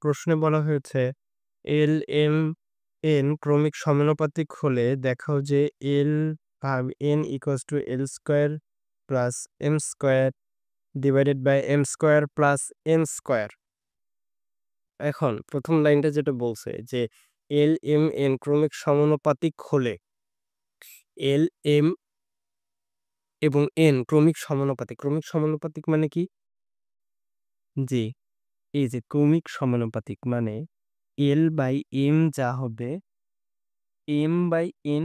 প্রশ্নে বলা হয়েছে এল, এম, এন ক্রমিক সমানুপাতিক হলে দেখাও যে এল ভাগ N equals to L square plus M square divided by M square plus N square. এখন প্রথম লাইনটা যেটা বলছে যে এল, এম, এন ক্রমিক সমানুপাতিক হলে এল, এম এবং এন ক্রমিক সমানুপাতিক। ক্রমিক সমানুপাতিক মানে কি? জি, এই যে ক্রমিক সমানুপাতিক মানে এল বাই এম যা হবে এম বাই এন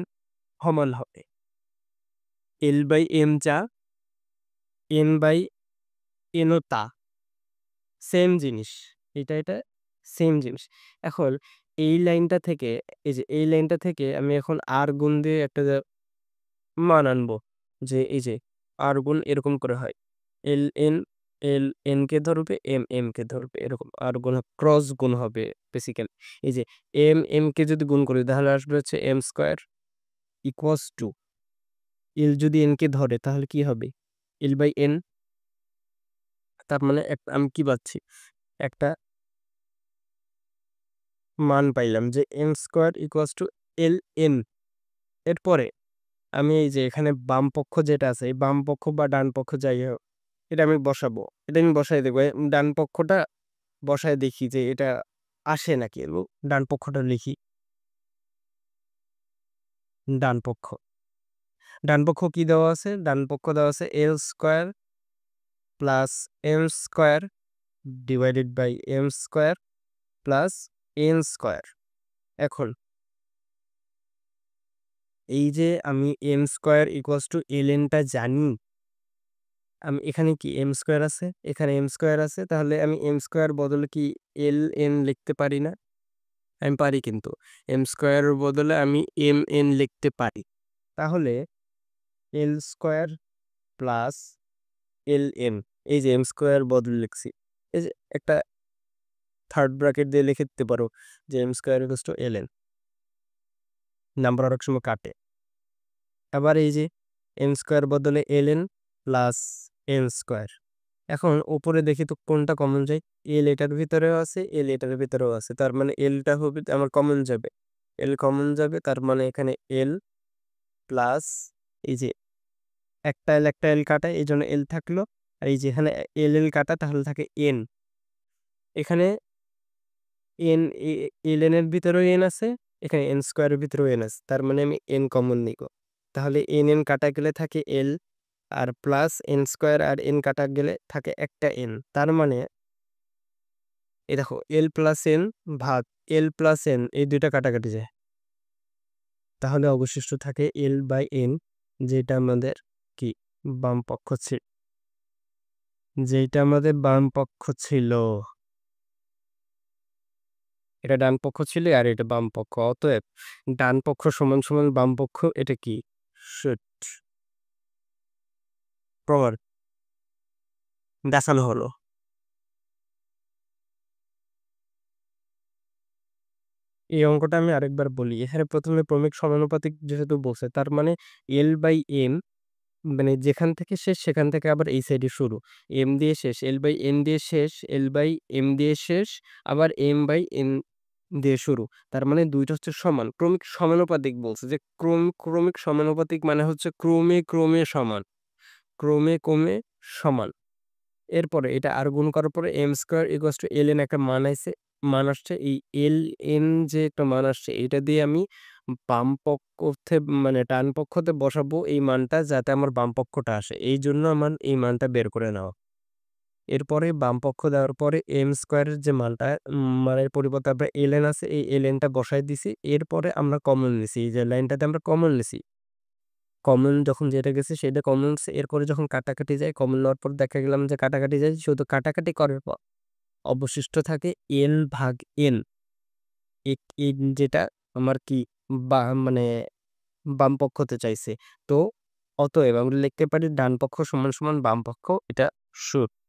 সমান হবে। এল বাই এম যা এন বাই এনও তা সেম জিনিস। এটা সেম জিনিস। এখন এই লাইনটা থেকে এই লাইনটা থেকে আমি এখন আর গুণ দিয়ে একটা মান আনবো যে এই যে আর গুণ এরকম করে হয়। L N L N K ধরবে, এম এম কে ধরবে, এরকম আর গুণ ক্রস গুণ হবে বেসিক্যালি। এই যে এম এম কে যদি গুণ করি তাহলে আসবে হচ্ছে M square equals to L যদি এন কে ধরে তাহলে কি হবে? L by N. তার মানে আমি কি পাচ্ছি? একটা মান পাইলাম যে M square equals to L N. এরপরে আমি এই যে এখানে বাম পক্ষ যেটা আছে এই বাম পক্ষ বা ডান পক্ষ যাই হোক এটা আমি বসাবো। এটা আমি বসাই দেবো। ডান পক্ষটা বসায় দেখি যে এটা আসে নাকি, এবং ডান পক্ষটা লিখি। ডান পক্ষ ডান পক্ষ কি দেওয়া আছে? ডান পক্ষ দেওয়া আছে L square plus M square divided by M square plus N square. এখন এই যে আমি M square equals to L এনটা জানি, আমি এখানে কি এম স্কয়ার আছে, এখানে এম স্কয়ার আছে, তাহলে আমি এম স্কয়ার বদলে কি এল এন লিখতে পারি না? আমি পারি, কিন্তু এম স্কয়ারের বদলে আমি এম এন লিখতে পারি। তাহলে এল স্কয়ার প্লাস এল এন, এই যে এম স্কয়ার বদলে লিখছি, এই যে একটা থার্ড ব্র্যাকেট দিয়ে লিখে দিতে পারো যে M square equals to L N. Number অনেক সময় কাটে। আবার এই যে এম স্কয়ার বদলে L N plus N square. এখন উপরে দেখি তো কোনটা কমন যায়। এল এটার ভিতরেও আছে, এল এটার ভিতরেও আছে, তার মানে এলটা হবে আমার কমন যাবে। এল কমন যাবে, তার মানে এখানে এল প্লাস এই যে একটা এল কাটা, এই জন্য এল থাকলো। আর এই যে এখানে এল এল কাটা, তাহলে থাকে এন। এখানে এন এল এন এর ভিতরেও এন আছে, এখানে এন স্কোয়ারের ভিতরেও এন আছে, তার মানে আমি এন কমন নিব। তাহলে এন এন কাটা গেলে থাকে এল আর প্লাস এন স্কোয়ার, আর এন কাটা গেলে থাকে একটা এন। তার মানে এই দেখো এল প্লাস এন ভাগ এল প্লাস এন, এই দুইটা কাটাকাটি যায়, তাহলে অবশিষ্ট থাকে এল বাই এন, যেটা আমাদের কি বাম পক্ষ ছিল, যেটা আমাদের বাম পক্ষ ছিল। এটা ডান পক্ষ ছিল আর এটা বাম পক্ষ। অতএব ডান পক্ষ সমান সমান বাম পক্ষ, এটা কি সূত্র প্রমাণ দেখানো হলো। এই অঙ্কটা আমি আরেকবার বলি। এখানে প্রথমে ক্রমিক সমানুপাতিক যেহেতু বলছে, তার মানে এল বাই এম, মানে যেখান থেকে শেষ সেখান থেকে আবার এই সাইডে শুরু। এম দিয়ে শেষ, এল বাই এন দিয়ে শেষ, এল বাই এম দিয়ে শেষ, আবার এম বাই এন দিয়ে শুরু। তার মানে দুইটা হচ্ছে সমান। ক্রমিক সমানুপাতিক বলছে যে ক্রমিক সমানুপাতিক মানে হচ্ছে ক্রমে ক্রমে সমান, ক্রমে ক্রমে সমান। এরপরে এটা আর গুণ করার পরে M square equals to L N একটা মান আসছে। এই এল এন যে একটা মান আসছে, এটা দিয়ে আমি বাম পক্ষতে মানে ডান পক্ষতে বসাবো এই মানটা, যাতে আমার বাম পক্ষটা আসে, এই জন্য আমার এই মানটা বের করে নেওয়া। এরপরে বাম পক্ষ দেওয়ার পরে এম স্কোয়ারের যে মানটা মানের পরিবর্তে আমরা এল এন আছে, এই এল এনটা বসাই দিছি। এরপরে আমরা কমন নিছি, এই যে লাইনটাতে আমরা কমন নিছি, কমন যখন যেটা গেছে সেটা কমন। এরপরে যখন কাটাকাটি যায়, কমন নেওয়ার পর দেখা গেলাম যে কাটাকাটি যায়, শুধু কাটাকাটি করার পর অবশিষ্ট থাকে এল ভাগ এন, যেটা আমার কি বা মানে বাম পক্ষ হতে চাইছে। তো অতএব আমরা লিখতে পারি ডান পক্ষ সমান সমান বাম পক্ষ, এটা সূত্র।